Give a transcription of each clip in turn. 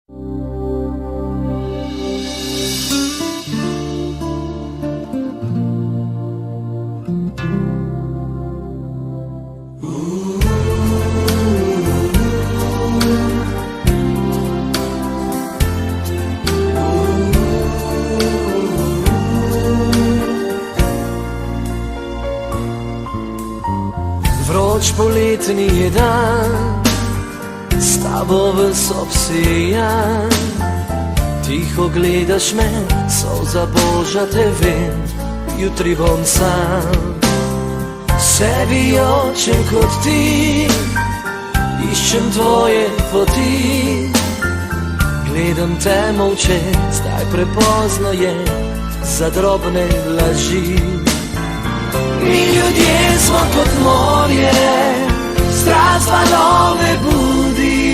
Vroč poletni je dan, s tabo ves obsijan. Tiho gledaš me, solza božja te vem, jutri bom sam. Sebi očem kot ti, iščem tvoje poti. Gledam te molče, zdaj prepozno je za drobne laži. Mi ljudje smo kot morje, strast valove budi.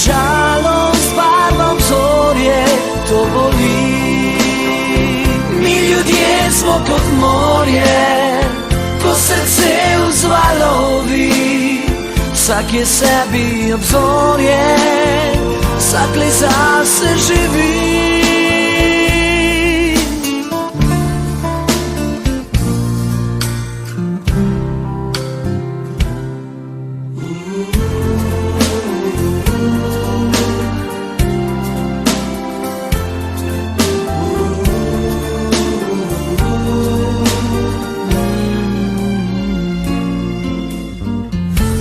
Žalost barva obzorje, to boli. Mi ljudje smo kot morje, ko srce vzvalovi. Vsak je sebi obzorje, vsak le zase živi.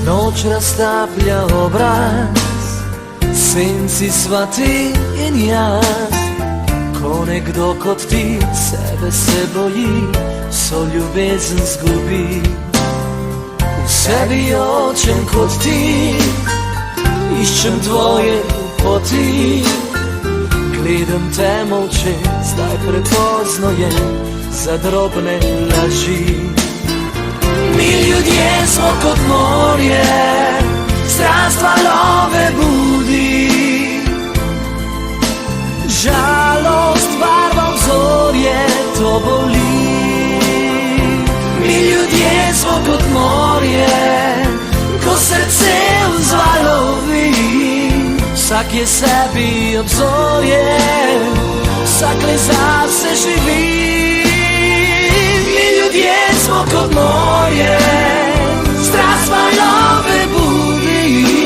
Noč raztaplja obraz, senci sva ti in jaz. Ko nekdo kot ti sebe se boji, so ljubezen zgubi. V sebi očem kot ti, iščem tvoje poti. Gledam te molče, zdaj prepozno je za drobne laži. Mi ljudje smo kot morje, strast valove budi. Žalost barva vzorje, to boli. Mi ljudje smo kot morje, ko srce vzvalovi. Vsak je sebi obzorje, vsak le zase živi. Smo kot morje, strast valove budi.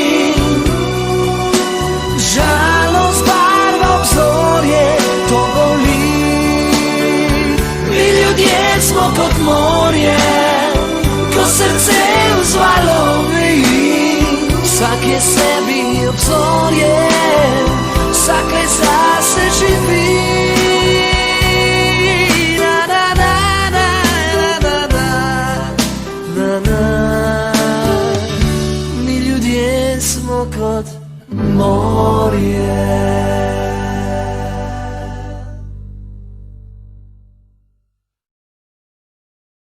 Žalost barva obzorje, to boli. Mi ljudje smo kot morje, ko srce vzvalovi. Vsak je sebi obzorje, vsak le zase živi. Mi ljudje smo kot morje.